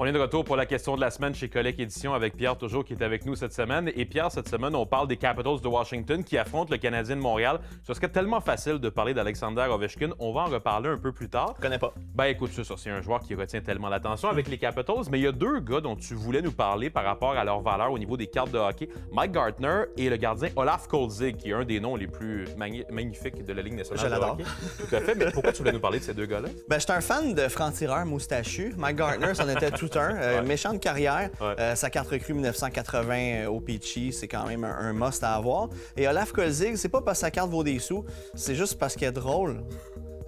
On est de retour pour la question de la semaine chez Collecte Édition avec Pierre toujours qui est avec nous cette semaine. Et Pierre, cette semaine, on parle des Capitals de Washington qui affrontent le Canadien de Montréal. Ce serait tellement facile de parler d'Alexander Ovechkin. On va en reparler un peu plus tard. Je connais pas. Ben écoute, c'est un joueur qui retient tellement l'attention avec les Capitals, mais il y a deux gars dont tu voulais nous parler par rapport à leur valeur au niveau des cartes de hockey. Mike Gartner et le gardien Olaf Kolzig, qui est un des noms les plus magnifiques de la Ligue nationale Je l'adore. de hockey. Tout à fait, mais pourquoi tu voulais nous parler de ces deux gars-là? Ben, j'étais un fan de franc-tireur moustachu. Mike Gartner, c'en était tout un. Méchante carrière. Ouais. Sa carte recrue 1980 au Peachy, c'est quand même un must à avoir. Et Olaf Kolzig, c'est pas parce que sa carte vaut des sous, c'est juste parce qu'elle est drôle.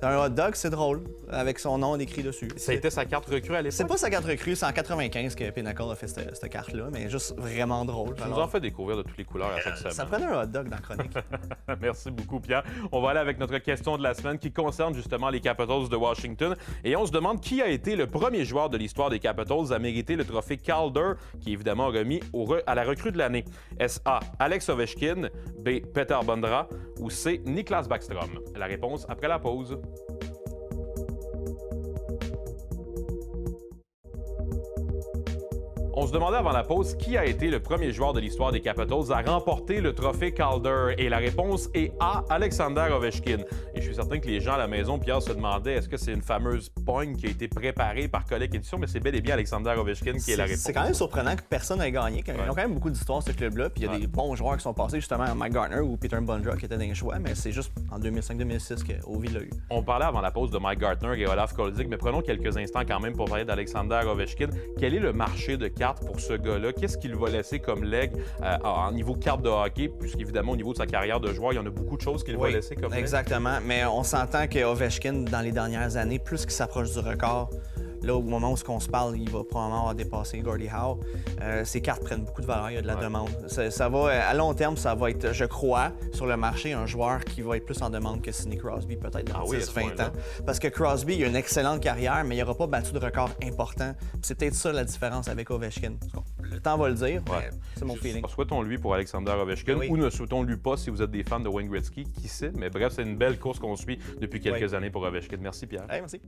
Un hot dog, c'est drôle, avec son nom écrit dessus. Ça a été sa carte recrue à l'époque? C'est pas sa carte recrue, c'est en 95 que Pinnacle a fait cette carte-là, mais juste vraiment drôle. Tu nous en fais découvrir de toutes les couleurs à chaque semaine. Ça prenait un hot dog dans la chronique. Merci beaucoup, Pierre. On va aller avec notre question de la semaine qui concerne justement les Capitals de Washington. Et on se demande qui a été le premier joueur de l'histoire des Capitals à mériter le trophée Calder, qui est évidemment remis à la recrue de l'année. Est-ce A, Alex Ovechkin, B, Peter Bondra ou C, Niklas Backstrom? La réponse après la pause. On se demandait avant la pause qui a été le premier joueur de l'histoire des Capitals à remporter le trophée Calder. Et la réponse est A, Alexander Ovechkin. Et je suis certain que les gens à la maison, Pierre, se demandaient est-ce que c'est une fameuse pogne qui a été préparée par Collecte Édition, mais c'est bel et bien Alexander Ovechkin qui est la réponse. C'est quand même surprenant que personne n'ait gagné. Ils ont quand même beaucoup d'histoires, ce club-là. Puis il y a des bons joueurs qui sont passés, justement, Mike Gartner ou Peter Bondra qui étaient dans les choix, mais c'est juste en 2005-2006 qu'Ovi l'a eu. On parlait avant la pause de Mike Gartner et Olaf Kolzig, mais prenons quelques instants quand même pour parler d'Alexander Ovechkin. Quel est le marché de cartes pour ce gars-là? Qu'est-ce qu'il va laisser comme leg en niveau carte de hockey? Puisqu'évidemment, au niveau de sa carrière de joueur, il y en a beaucoup de choses qu'il va laisser comme leg. Exactement, mais on s'entend que Ovechkin, dans les dernières années, plus qu'il s'approche du record, là, au moment où on se parle, il va probablement avoir dépassé Gordie Howe. Ses cartes prennent beaucoup de valeur, il y a de la demande. Ça va, à long terme, ça va être, je crois, sur le marché, un joueur qui va être plus en demande que Sidney Crosby, peut-être dans 10-20 ans. Parce que Crosby, il a une excellente carrière, mais il n'aura pas battu de record important. C'est peut-être ça la différence avec Ovechkin. Le temps va le dire, mais c'est mon feeling. Souhaitons-lui pour Alexander Ovechkin, ou ne souhaitons-lui pas si vous êtes des fans de Wayne Gretzky, qui sait. Mais bref, c'est une belle course qu'on suit depuis quelques années pour Ovechkin. Merci, Pierre. Merci.